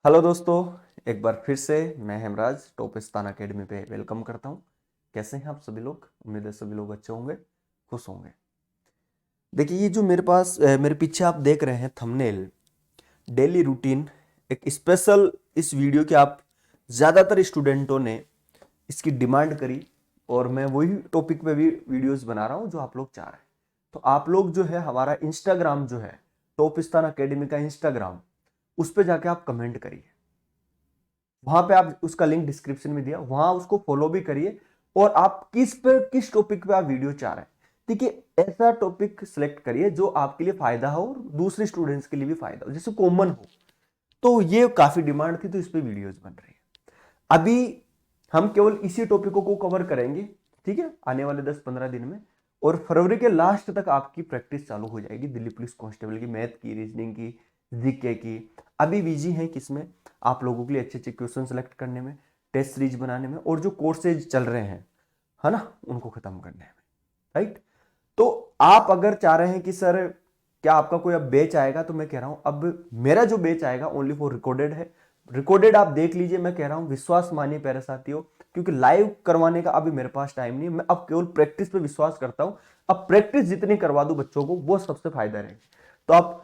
Hello दोस्तों, एक बार फिर से मैं हेमराज टॉपिस्तान एकेडमी पे वेलकम करता हूँ। कैसे हैं आप सभी लोग? उम्मीद है सभी लोग अच्छे होंगे, खुश होंगे। देखिए, ये जो मेरे पीछे आप देख रहे हैं थंबनेल, डेली रूटीन, एक स्पेशल इस वीडियो की आप ज़्यादातर स्टूडेंटों ने इसकी डिमांड करी और मैं वही टॉपिक पे भी वीडियोस बना रहा हूँ जो आप लोग चाह रहे हैं। तो आप लोग जो है हमारा इंस्टाग्राम जो है टॉपिस्तान एकेडमी का इंस्टाग्राम, उस पर जाके आप कमेंट करिए। वहां पे आप उसका लिंक डिस्क्रिप्शन में दिया, वहां उसको फॉलो भी करिए। और आप किस टॉपिक पे आप वीडियो चाह रहे हैं, देखिए ऐसा टॉपिक सिलेक्ट करिए जो आपके लिए फायदा हो और दूसरे स्टूडेंट्स के लिए भी फायदा हो, जैसे कॉमन हो। तो ये काफी डिमांड थी, तो इस पे वीडियोस बन रही है। अभी हम केवल इसी टॉपिकों को कवर करेंगे, ठीक है, आने वाले 10-15 दिन में। और फरवरी के लास्ट तक आपकी प्रैक्टिस चालू हो जाएगी दिल्ली पुलिस कांस्टेबल की, मैथ की, रीजनिंग की, जीके की। अभी बिजी है किसमें? आप लोगों के लिए अच्छे अच्छे क्वेश्चन सेलेक्ट करने में, टेस्ट सीरीज बनाने में, और जो कोर्सेज चल रहे हैं, है ना, उनको खत्म करने में। राइट। तो आप अगर चाह रहे हैं कि सर क्या आपका कोई अब बैच आएगा, तो मैं कह रहा हूं अब मेरा जो बैच आएगा ओनली फॉर रिकॉर्डेड है। रिकॉर्डेड आप देख लीजिए, मैं कह रहा हूं विश्वास मानिए प्यारे साथियों, क्योंकि लाइव करवाने का अभी मेरे पास टाइम नहीं है। मैं अब केवल प्रैक्टिस पे विश्वास करता हूं। अब प्रैक्टिस जितनी करवा दूं बच्चों को, वो सबसे फायदा रहेगा। तो आप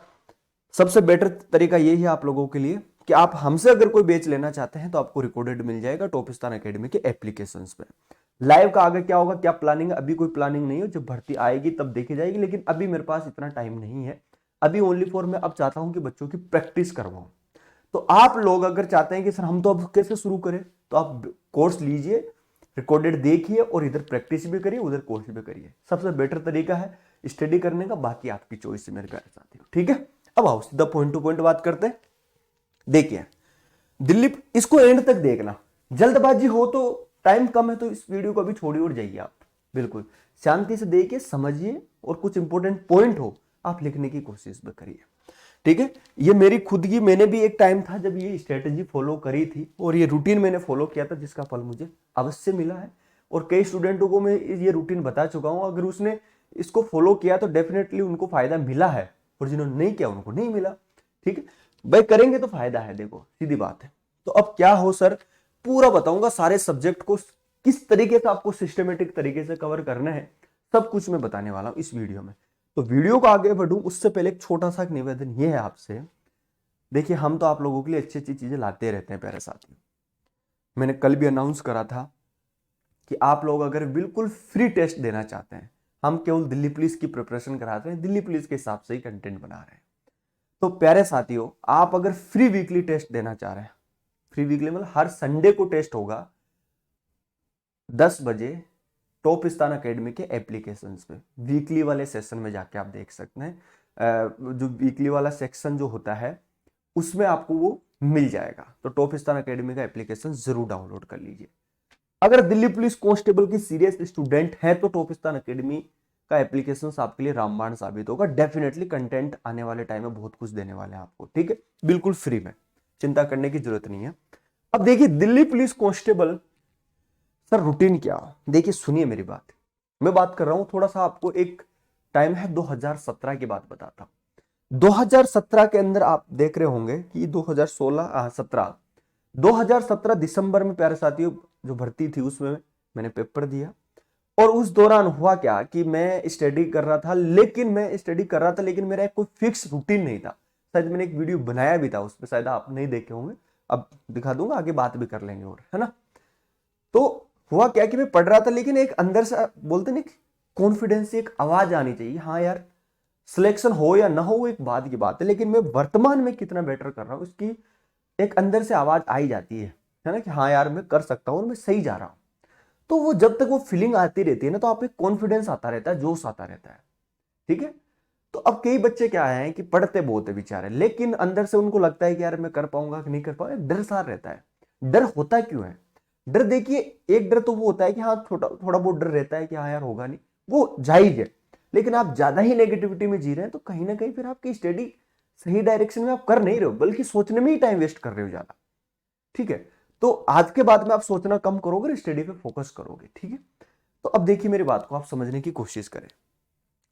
सबसे बेटर तरीका यही है आप लोगों के लिए कि आप हमसे अगर कोई बैच लेना चाहते हैं तो आपको रिकॉर्डेड मिल जाएगा टॉपिस्तान एकेडमी के एप्लीकेशंस पे। लाइव का आगे क्या होगा, क्या प्लानिंग है, अभी कोई प्लानिंग नहीं है। जब भर्ती आएगी तब देखी जाएगी, लेकिन अभी मेरे पास इतना टाइम नहीं है। अभी ओनली फॉर मैं अब चाहता हूं कि बच्चों की प्रैक्टिस करवाऊं। तो आप लोग अगर चाहते हैं कि सर हम तो अब कैसे शुरू करें, तो आप कोर्स लीजिए, रिकॉर्डेड देखिए और इधर प्रैक्टिस भी करिए, उधर कोर्स भी करिए। सबसे बेटर तरीका है स्टडी करने का। बाकी आपकी चॉइस है मेरे प्यारे साथियों, ठीक है। अब आओ सीधा पॉइंट टू पॉइंट बात करते हैं। देखिए, दिलीप, इसको एंड तक देखना। जल्दबाजी हो तो, टाइम कम है तो इस वीडियो को अभी छोड़ी और जाइए आप। बिल्कुल शांति से देखिए, समझिए, और कुछ इंपॉर्टेंट पॉइंट हो आप लिखने की कोशिश भी करिए, ठीक है। ये मेरी खुद की, मैंने भी एक टाइम था जब ये स्ट्रेटेजी फॉलो करी थी और ये रूटीन मैंने फॉलो किया था, जिसका फल मुझे अवश्य मिला है। और कई स्टूडेंटों को मैं ये रूटीन बता चुका हूं, अगर उसने इसको फॉलो किया तो डेफिनेटली उनको फायदा मिला है, और जिन्होंने नहीं किया उनको नहीं मिला, ठीक है। भाई करेंगे तो फायदा है, देखो सीधी बात है। तो अब क्या हो सर, पूरा बताऊंगा सारे सब्जेक्ट को किस तरीके से आपको सिस्टमेटिक तरीके से कवर करना है, सब कुछ मैं बताने वाला हूं इस वीडियो में। तो वीडियो को आगे बढ़ूं उससे पहले एक छोटा सा निवेदन ये है आपसे। देखिए, हम तो आप लोगों के लिए अच्छी अच्छी चीजें लाते रहते हैं प्यारे साथियों। मैंने कल भी अनाउंस करा था कि आप लोग अगर बिल्कुल फ्री टेस्ट देना चाहते हैं, हम केवल दिल्ली पुलिस की प्रिपरेशन कराते हैं, दिल्ली पुलिस के हिसाब से ही कंटेंट बना रहे हैं। तो प्यारे साथियों, आप अगर फ्री वीकली टेस्ट देना चाह रहे हैं, फ्री वीकली मतलब हर संडे को टेस्ट होगा 10 बजे टॉपिस्तान एकेडमी के एप्लीकेशंस पे। वीकली वाले सेशन में जाके आप देख सकते हैं। जो वीकली वाला सेक्शन जो होता है उसमें आपको वो मिल जाएगा। तो टॉपिस्तान एकेडमी का एप्लीकेशन जरूर डाउनलोड कर लीजिए। अगर दिल्ली पुलिस कांस्टेबल की सीरियस स्टूडेंट है तो टॉपिस्तान एकेडमी का एप्लीकेशन आपके लिए रामबाण साबित होगा। डेफिनेटली कंटेंट आने वाले टाइम में बहुत कुछ देने वाले हैं आपको, ठीक है, बिल्कुल फ्री में, चिंता करने की जरूरत नहीं है। अब देखिए, Delhi police constable sir routine क्या हो, देखिए सुनिए मेरी बात। मैं बात कर रहा हूं थोड़ा सा, आपको एक टाइम है 2017 की बात बताता हूं। 2017 के अंदर आप देख रहे होंगे कि 2017 दिसंबर में प्यारे साथियों जो भर्ती थी उसमें मैंने पेपर दिया। और उस दौरान हुआ क्या कि मैं स्टडी कर रहा था, लेकिन मेरा एक कोई फिक्स रूटीन नहीं था। शायद मैंने एक वीडियो बनाया भी था उस पर, शायद आप नहीं देखे होंगे। अब दिखा दूंगा, आगे बात भी कर लेंगे, और है ना। तो हुआ क्या कि मैं पढ़ रहा था, लेकिन एक अंदर से बोलते नहीं, कॉन्फिडेंस, एक आवाज आनी चाहिए, हाँ यार सिलेक्शन हो या ना हो वो एक बाद की बात है, लेकिन मैं वर्तमान में कितना बेटर कर रहा हूं उसकी एक अंदर से आवाज आई जाती है ना, कि हाँ यार मैं कर सकता हूं और मैं सही जा रहा हूं। तो वो जब तक वो फीलिंग आती रहती है ना, तो आप एक कॉन्फिडेंस आता रहता है, जोश आता रहता है, ठीक है। तो अब कई बच्चे क्या है कि पढ़ते बहुत है बेचारे, लेकिन अंदर से उनको लगता है कि यार मैं कर पाऊंगा कि नहीं कर पाऊंगा, डर सा रहता है। डर होता क्यों है? डर देखिए, एक डर तो वो होता है कि हाँ थोड़ा थोड़ा बहुत डर रहता है कि हाँ यार होगा नहीं, वो जायज है। लेकिन आप ज्यादा ही नेगेटिविटी में जी रहे हैं तो कहीं ना कहीं फिर आपकी स्टडी सही डायरेक्शन में आप कर नहीं रहे हो, बल्कि सोचने में ही टाइम वेस्ट कर रहे हो ज्यादा, ठीक है। तो आज के बाद में आप सोचना कम करोगे, स्टडी पे फोकस करोगे, ठीक है। तो अब देखिए मेरी बात को आप समझने की कोशिश करें।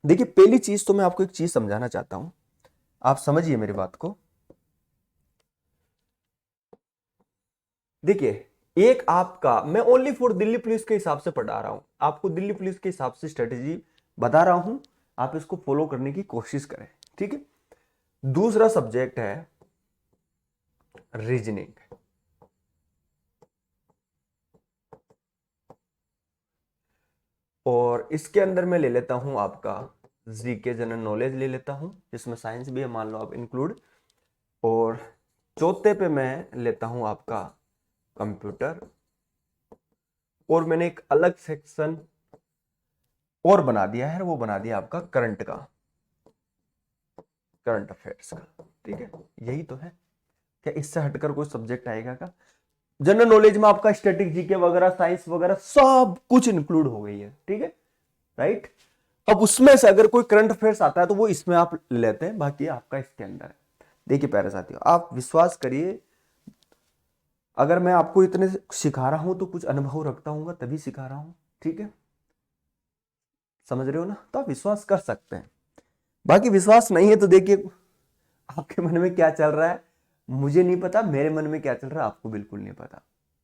देखिए, पहली चीज तो मैं आपको एक चीज समझाना चाहता हूं, आप समझिए मेरी बात को। देखिए, एक आपका, मैं ओनली फॉर दिल्ली पुलिस के हिसाब से पढ़ा रहा हूं, आपको दिल्ली पुलिस के हिसाब से स्ट्रेटेजी बता रहा हूं, आप इसको फॉलो करने की कोशिश करें, ठीक है। दूसरा सब्जेक्ट है रीजनिंग। और इसके अंदर मैं ले लेता हूं आपका जीके जनरल नॉलेज ले लेता हूं, जिसमें साइंस भी है मान लो आप इंक्लूड। और चौथे पे मैं लेता हूं आपका कंप्यूटर। और मैंने एक अलग सेक्शन और बना दिया है, वो बना दिया आपका करंट का, करंट अफेयर्स का, ठीक है। यही तो है, क्या इससे हटकर कोई सब्जेक्ट आएगा क्या? जनरल नॉलेज में आपका स्टैटिक जीके वगैरह साइंस वगैरह सब कुछ इंक्लूड हो गई है, ठीक है, राइट। अब उसमें से अगर कोई करंट अफेयर्स आता है तो वो इसमें आप लेते हैं, बाकी आपका इसके अंदर है। देखिए प्यारे साथियों, आप विश्वास करिए, अगर मैं आपको इतने सिखा रहा हूं तो कुछ अनुभव रखता हूँ तभी सिखा रहा हूं, ठीक है, समझ रहे हो ना? तो आप विश्वास कर सकते हैं। बाकी विश्वास नहीं है तो देखिए आपके मन में क्या चल रहा है, मुझे नहीं पता, मेरे मन में क्या चल रहा है आपको बिल्कुल नहीं पता,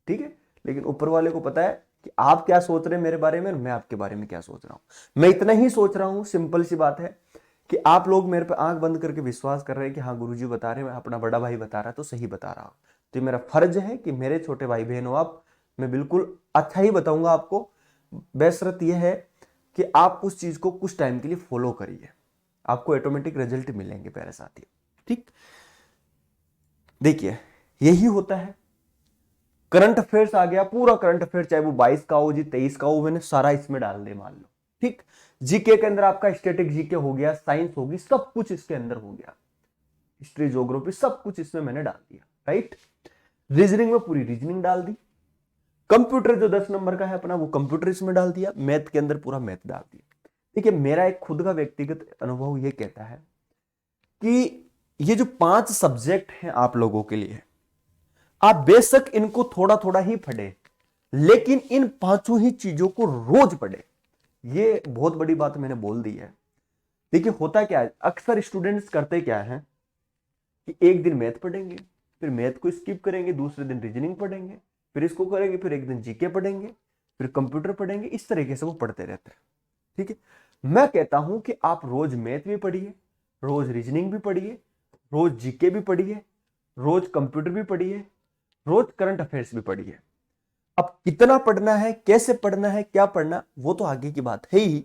ठीक है। लेकिन ऊपर वाले को पता है कि आप क्या सोच रहे हैं मेरे बारे में, मैं आपके बारे में क्या सोच रहा हूं। मैं इतना ही सोच रहा हूं, सिंपल सी बात है, कि आप लोग मेरे पे आंख बंद करके विश्वास कर रहे हैं कि हाँ गुरुजी बता रहे हैं, अपना बड़ा भाई बता रहा है तो सही बता रहा हूं। तो ये मेरा फर्ज है कि मेरे छोटे भाई बहन हो आप, मैं बिल्कुल अच्छा ही बताऊंगा आपको। बेशर्त यह है कि आप उस चीज को कुछ टाइम के लिए फॉलो करिए, आपको ऑटोमेटिक रिजल्ट मिलेंगे प्यारे साथी, ठीक। देखिए यही होता है, करंट अफेयर्स आ गया, पूरा करंट अफेयर, चाहे वो 22 का हो जी 23 का हो, मैंने सारा इसमें डाल दे मान लो, ठीक। जीके के अंदर आपका स्टैटिक जीके हो गया, साइंस होगी, सब कुछ इसके अंदर हो गया, हिस्ट्री ज्योग्राफी सब कुछ इसमें मैंने डाल दिया, राइट। रीजनिंग में पूरी रीजनिंग डाल दी, कंप्यूटर जो 10 नंबर का है अपना वो कंप्यूटर इसमें डाल दिया, मैथ के अंदर पूरा मैथ डाल दिया। देखिए मेरा एक खुद का व्यक्तिगत अनुभव ये कहता है कि ये जो 5 सब्जेक्ट हैं आप लोगों के लिए, आप बेशक इनको थोड़ा थोड़ा ही पढ़े, लेकिन इन पांचों ही चीजों को रोज पढ़े। ये बहुत बड़ी बात मैंने बोल दी है। देखिए होता क्या है, अक्सर स्टूडेंट्स करते क्या है कि एक दिन मैथ पढ़ेंगे, फिर मैथ को स्किप करेंगे, दूसरे दिन रीजनिंग पढ़ेंगे, फिर इसको करेंगे, फिर एक दिन जीके पढ़ेंगे, फिर कंप्यूटर पढ़ेंगे, इस तरीके से वो पढ़ते रहते हैं, ठीक है। मैं कहता हूं कि आप रोज मैथ भी पढ़िए, रोज रीजनिंग भी पढ़िए, रोज जीके भी पढ़िए, रोज कंप्यूटर भी पढ़िए, रोज करंट अफेयर्स भी पढ़िए। अब कितना पढ़ना है, कैसे पढ़ना है, क्या पढ़ना, वो तो आगे की बात है ही,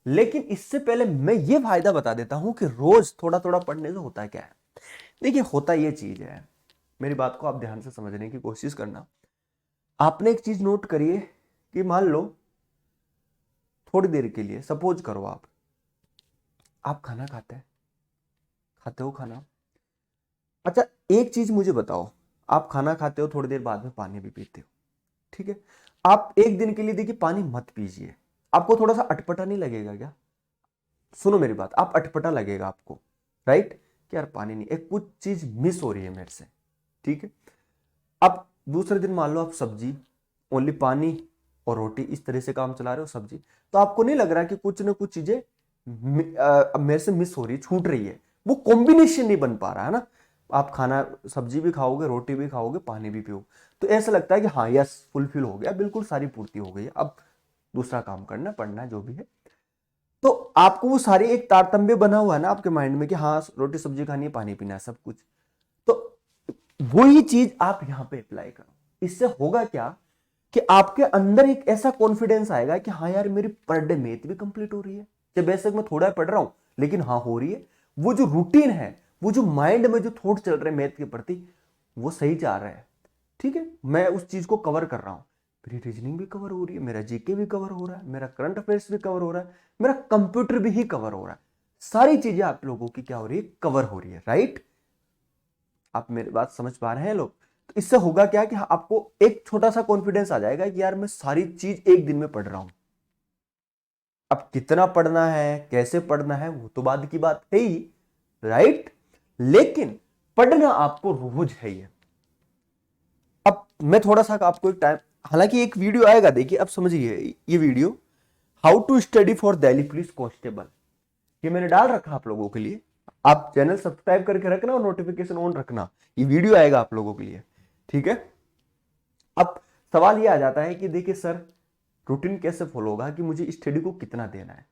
लेकिन इससे पहले मैं ये फायदा बता देता हूं कि रोज थोड़ा थोड़ा पढ़ने से होता क्या है। देखिए होता ये चीज है, मेरी बात को आप ध्यान से समझने की कोशिश करना। आपने एक चीज नोट करिए कि मान लो थोड़ी देर के लिए, सपोज करो आप खाना खाते हैं, खाते हो खाना, अच्छा एक चीज मुझे बताओ, आप खाना खाते हो थोड़ी देर बाद में पानी भी पीते हो, ठीक है। आप एक दिन के लिए देखिए पानी मत पीजिए, आपको थोड़ा सा अटपटा नहीं लगेगा क्या? सुनो मेरी बात, आप अटपटा लगेगा आपको, राइट, कि यार पानी नहीं, एक कुछ चीज मिस हो रही है मेरे से, ठीक है। अब दूसरे दिन मान लो आप सब्जी, ओनली पानी और रोटी इस तरह से काम चला रहे हो सब्जी, तो आपको नहीं लग रहा कि कुछ ना कुछ चीजें मेरे से मिस हो रही है, छूट रही है, वो कॉम्बिनेशन नहीं बन पा रहा है ना। आप खाना सब्जी भी खाओगे, रोटी भी खाओगे, पानी भी पियो, तो ऐसा लगता है कि हाँ यस फुलफिल हो गया, बिल्कुल सारी पूर्ति हो गई है, अब दूसरा काम करना पड़ना जो भी है। तो आपको वो सारी एक तारतम्य बना हुआ है ना आपके माइंड में कि हाँ रोटी सब्जी खानी है, पानी पीना है, सब कुछ। तो वही चीज आप यहां पे अप्लाई करो, इससे होगा क्या कि आपके अंदर एक ऐसा कॉन्फिडेंस आएगा कि हाँ यार मेरी पर डे मैथ भी कंप्लीट हो रही है, जब बेशक मैं थोड़ा पढ़ रहा हूं लेकिन हाँ हो रही है। वो जो रूटीन है, वो जो माइंड में जो थॉट चल रहे हैं मैथ के प्रति, वो सही जा रहा है, ठीक है। मैं उस चीज को कवर कर रहा हूं, मेरी रीजनिंग भी कवर हो रही है, मेरा जीके भी कवर हो रहा है, मेरा करंट अफेयर्स भी कवर हो रहा है, मेरा कंप्यूटर भी ही कवर हो रहा है, सारी चीजें आप लोगों की क्या हो रही है, कवर हो रही है, राइट। आप मेरी बात समझ पा रहे हैं लोग? तो इससे होगा क्या कि आपको एक छोटा सा कॉन्फिडेंस आ जाएगा कि यार मैं सारी चीज एक दिन में पढ़ रहा हूं। अब कितना पढ़ना है, कैसे पढ़ना है, वो तो बाद की बात है ही, राइट, लेकिन पढ़ना आपको रोज है ये। अब मैं थोड़ा सा आपको एक टाइम, हालांकि एक वीडियो आएगा देखिए, अब समझिए ये video, how to study for Delhi police constable, ये मैंने डाल रखा आप लोगों के लिए, आप चैनल सब्सक्राइब करके रखना और नोटिफिकेशन ऑन रखना, ये वीडियो आएगा आप लोगों के लिए, ठीक है। अब सवाल ये आ जाता है कि देखिए सर रूटीन कैसे फॉलो होगा कि मुझे स्टडी को कितना देना है।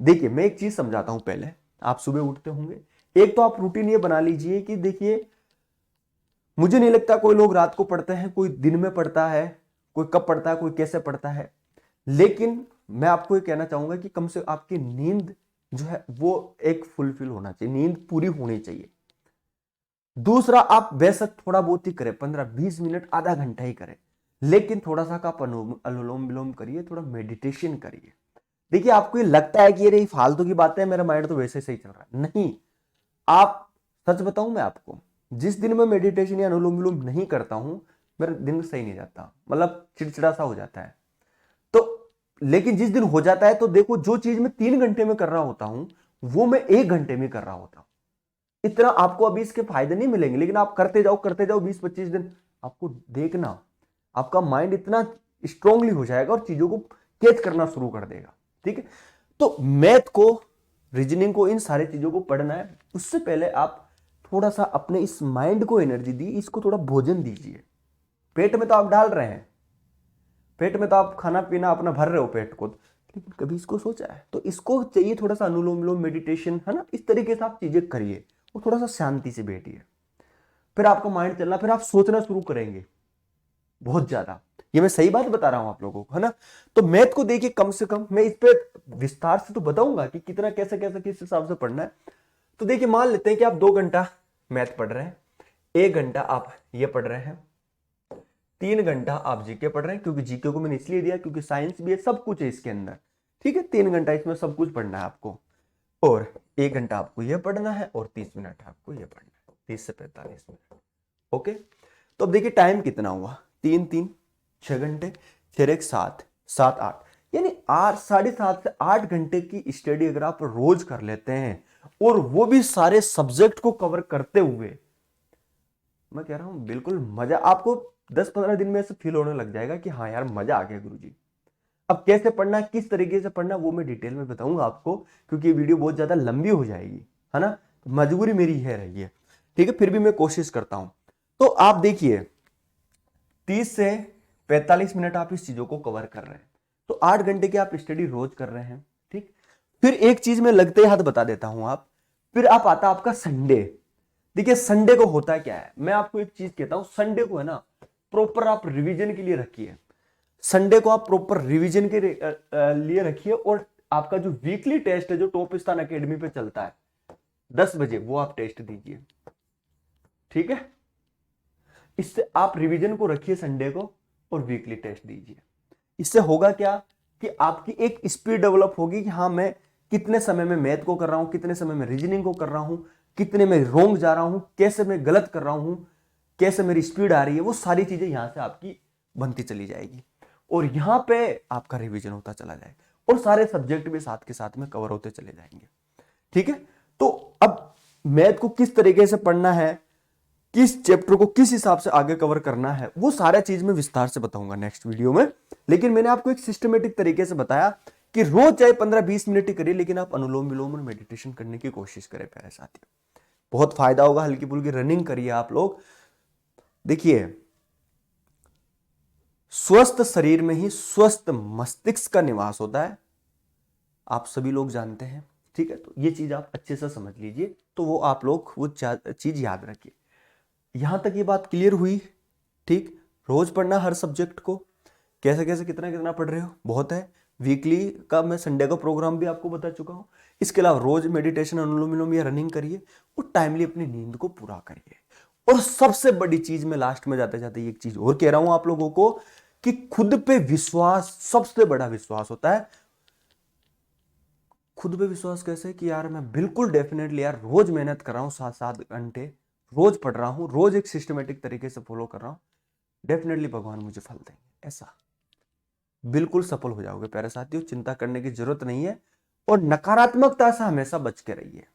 देखिए मैं एक चीज समझाता हूं पहले। आप सुबह उठते होंगे, एक तो आप रूटीन ये बना लीजिए कि देखिए मुझे नहीं लगता कोई लोग रात को पढ़ते हैं, कोई दिन में पढ़ता है, कोई कब पढ़ता है, कोई कैसे पढ़ता है। लेकिन मैं आपको ये कहना चाहूंगा कि कम से आपकी नींद जो है वो एक फुलफिल होना चाहिए, नींद पूरी होनी चाहिए। दूसरा, आप बेशक थोड़ा बहुत ही करें, 15-20 मिनट, आधा घंटा ही करें, लेकिन थोड़ा सा आप अनुलोम विलोम करिए, थोड़ा मेडिटेशन करिए। देखिए आपको ये लगता है कि ये फालतू की बातें हैं, मेरा माइंड तो वैसे सही चल रहा है, नहीं। आप सच बताऊं मैं आपको, जिस दिन मैं मेडिटेशन या अनुलोम विलोम नहीं करता हूं, मेरा दिन सही नहीं जाता, मतलब चिड़चिड़ा सा हो जाता है। तो लेकिन जिस दिन हो जाता है तो देखो, जो चीज मैं 3 घंटे में कर रहा होता हूं वो मैं 1 घंटे में कर रहा होता हूं। इतना आपको अभी इसके फायदे नहीं मिलेंगे, लेकिन आप करते जाओ 20-25 दिन, आपको देखना आपका माइंड इतना स्ट्रांगली हो जाएगा और चीजों को कैच करना शुरू कर देगा। ठीक है, तो मैथ को, रीजनिंग को, इन सारी चीजों को पढ़ना है, उससे पहले आप थोड़ा सा अपने इस माइंड को एनर्जी दी, इसको थोड़ा भोजन दीजिए। पेट में तो आप डाल रहे हैं, पेट में तो आप खाना पीना अपना भर रहे हो पेट को, लेकिन कभी इसको सोचा है? तो इसको चाहिए थोड़ा सा अनुलोम विलोम, मेडिटेशन, है ना, इस तरीके से आप चीजें करिए और थोड़ा सा शांति से बैठिए। फिर आपका माइंड चलना, फिर आप सोचना शुरू करेंगे बहुत ज्यादा। ये मैं सही बात बता रहा हूं आप लोगों को, है ना। तो मैथ को देखिए, कम से कम मैं इस पे विस्तार से तो बताऊंगा कि कितना कैसे कैसे किस हिसाब से पढ़ना है। तो देखिए मान लेते हैं कि आप 2 घंटा मैथ पढ़ रहे हैं, 1 घंटा आप ये पढ़ रहे हैं, 3 घंटा आप जीके पढ़ रहे हैं, क्योंकि जीके को मैंने इसलिए दिया क्योंकि साइंस भी है, सब कुछ है इसके अंदर। ठीक है, 3 घंटा इसमें सब कुछ पढ़ना है आपको, और 1 घंटा आपको यह पढ़ना है, और 30 मिनट आपको यह पढ़ना है, 30 से 45 मिनट। ओके, तो अब देखिए टाइम कितना हुआ, 3-3 6 घंटे, 6-1 7, 7-8, यानी 7.5 से 8 घंटे की स्टडी अगर आप रोज कर लेते हैं, और वो भी सारे सब्जेक्ट को कवर करते हुए, मैं कह रहा हूं बिल्कुल मजा आपको 10-15 दिन में ऐसे फील होने लग जाएगा कि हाँ यार मजा आ गया गुरुजी। अब कैसे पढ़ना है, किस तरीके से पढ़ना, वो मैं डिटेल में बताऊंगा आपको, क्योंकि ये वीडियो बहुत ज्यादा लंबी हो जाएगी, है ना। मजबूरी मेरी है रही है, ठीक है, फिर भी मैं कोशिश करता हूं। तो आप देखिए 30 से 45 मिनट आप इस चीजों को कवर कर रहे हैं, तो 8 घंटे की आप स्टडी रोज कर रहे हैं। ठीक, फिर एक चीज में लगते ही हाथ बता देता हूं आप, फिर आप आता आपका संडे। देखिए संडे को होता क्या है, मैं आपको एक चीज कहता हूं, संडे को है ना प्रॉपर आप रिवीजन के लिए रखिए। संडे को आप प्रॉपर रिवीजन के लिए रखिए, और आपका जो वीकली टेस्ट है जो टॉप स्थान एकेडमी पे चलता है 10 बजे, वो आप टेस्ट दीजिए। ठीक है, इससे आप रिवीजन को रखिए संडे को, और वीकली टेस्ट दीजिए। इससे होगा क्या कि आपकी एक स्पीड डेवलप होगी कि हाँ मैं कितने समय में मैथ को कर रहा हूं, कितने समय में रीजनिंग को कर रहा हूं, कितने में रोंग जा रहा हूं, कैसे मैं गलत कर रहा हूं, कैसे मेरी स्पीड आ रही है, वो सारी चीजें यहां से आपकी बनती चली जाएगी, और यहां पे आपका रिवीजन होता चला जाएगा, और सारे सब्जेक्ट भी साथ के साथ में कवर होते चले जाएंगे। ठीक है, तो अब मैथ को किस तरीके से पढ़ना है, किस चैप्टर को किस हिसाब से आगे कवर करना है, वो सारा चीज मैं विस्तार से बताऊंगा नेक्स्ट वीडियो में। लेकिन मैंने आपको एक सिस्टमेटिक तरीके से बताया कि रोज चाहे 15-20 मिनट ही करिए, लेकिन आप अनुलोम विलोम और मेडिटेशन करने की कोशिश करें प्यारे साथियों, बहुत फायदा होगा। हल्की फुल्की रनिंग करिए आप लोग। देखिए स्वस्थ शरीर में ही स्वस्थ मस्तिष्क का निवास होता है, आप सभी लोग जानते हैं। ठीक है, तो ये चीज आप अच्छे से समझ लीजिए, तो वो आप लोग वो चीज याद रखिए। यहां तक ये बात क्लियर हुई? ठीक, रोज पढ़ना हर सब्जेक्ट को, कैसे कैसे कितना कितना पढ़ रहे हो, बहुत है। वीकली का मैं संडे का प्रोग्राम भी आपको बता चुका हूं। इसके अलावा रोज मेडिटेशन, अनुलोम विलोम या रनिंग करिए, और टाइमली अपनी नींद को पूरा करिए। और सबसे बड़ी चीज मैं लास्ट में जाते जाते एक चीज और कह रहा हूं आप लोगों को, कि खुद पे विश्वास सबसे बड़ा विश्वास होता है। खुद पे विश्वास कैसे कि यार मैं बिल्कुल डेफिनेटली यार रोज मेहनत कर रहा हूं, 7-7 घंटे रोज पढ़ रहा हूं, रोज एक सिस्टमेटिक तरीके से फॉलो कर रहा हूं, डेफिनेटली भगवान मुझे फल देंगे, ऐसा बिल्कुल सफल हो जाओगे प्यारे साथियों, चिंता करने की जरूरत नहीं है। और नकारात्मकता से हमेशा बच के रहिए।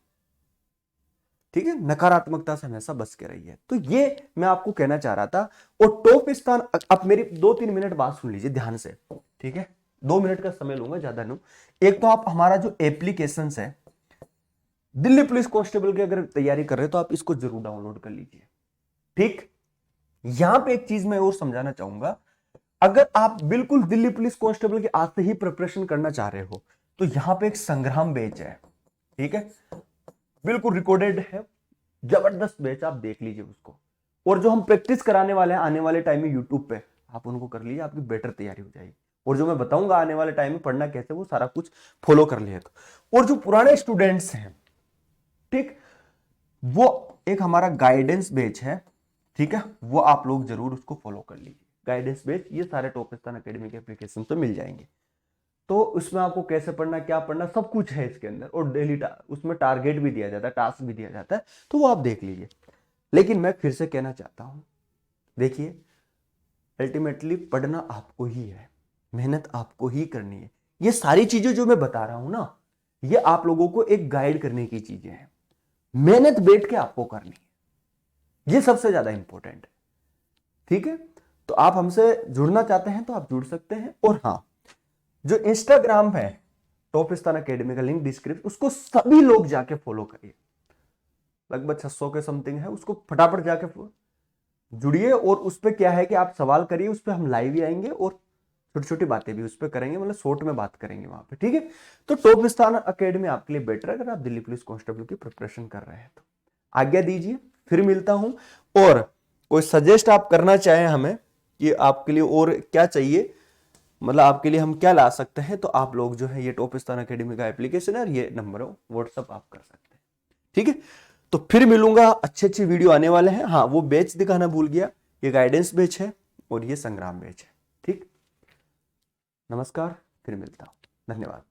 ठीक है, नकारात्मकता से हमेशा बच के रहिए। तो ये मैं आपको कहना चाह रहा था। और टॉप स्थान, आप मेरी 2-3 मिनट बात सुन लीजिए ध्यान से। ठीक है, 2 मिनट का समय लूंगा, ज्यादा नहीं। एक तो आप हमारा जो एप्लीकेशन है दिल्ली पुलिस कांस्टेबल की अगर तैयारी कर रहे हो तो आप इसको जरूर डाउनलोड कर लीजिए। ठीक, यहां पे एक चीज मैं और समझाना चाहूंगा, अगर आप बिल्कुल दिल्ली पुलिस कांस्टेबल की आज से ही प्रिपरेशन करना चाह रहे हो तो यहां पे एक संग्राम बैच है, ठीक है, बिल्कुल रिकॉर्डेड है, जबरदस्त बैच, आप देख लीजिए उसको। और जो हम प्रैक्टिस कराने वाले हैं आने वाले टाइम में यूट्यूब पे, आप उनको कर लीजिए, आपकी बेटर तैयारी हो जाएगी। और जो मैं बताऊंगा आने वाले टाइम में पढ़ना कैसे, वो सारा कुछ फॉलो कर लिया तो। और जो पुराने स्टूडेंट्स हैं, ठीक, वो एक हमारा गाइडेंस बैच है, ठीक है, वो आप लोग जरूर उसको फॉलो कर लीजिए। गाइडेंस बैच ये सारे टॉपिस्तान एकेडमी के एप्लीकेशन पे मिल जाएंगे। तो उसमें आपको कैसे पढ़ना, क्या पढ़ना, सब कुछ है इसके अंदर। और डेली उसमें टारगेट भी दिया जाता है, टास्क भी दिया जाता है, तो वो आप देख लीजिए। लेकिन मैं फिर से कहना चाहता हूं, देखिए, अल्टीमेटली पढ़ना आपको ही है, मेहनत आपको ही करनी है। ये सारी चीजें जो मैं बता रहा हूं ना, ये आप लोगों को एक गाइड करने की चीजें हैं, मेहनत बैठ के आपको करनी है, ये सबसे ज्यादा इंपॉर्टेंट है, ठीक है। तो आप हमसे जुड़ना चाहते हैं तो आप जुड़ सकते हैं। और हाँ, जो इंस्टाग्राम है टॉपिस्तान एकेडमी का लिंक डिस्क्रिप्शन, उसको सभी लोग जाके फॉलो करिए, लगभग 600 के समथिंग है, उसको फटाफट जाके जुड़िए। और उस पर क्या है कि आप सवाल करिए, उस पर हम लाइव ही आएंगे और छोटी छोटी बातें भी उस पर करेंगे, मतलब शॉर्ट में बात करेंगे वहां पे, ठीक है। तो टॉपिस्तान एकेडमी आपके लिए बेटर है अगर आप दिल्ली पुलिस कांस्टेबल की प्रिपरेशन कर रहे हैं तो। आज्ञा दीजिए, फिर मिलता हूं। और कोई सजेस्ट आप करना चाहें हमें कि आपके लिए और क्या चाहिए, मतलब आपके लिए हम क्या ला सकते हैं, तो आप लोग जो है ये टॉपिस्तान एकेडमी का एप्लीकेशन है और ये नंबर हो व्हाट्सअप आप कर सकते हैं, ठीक है। तो फिर मिलूंगा, अच्छे अच्छे वीडियो आने वाले हैं। हाँ, वो बैच दिखाना भूल गया, ये गाइडेंस बैच है और ये संग्राम बैच है, ठीक। नमस्कार, फिर मिलता हूं, धन्यवाद।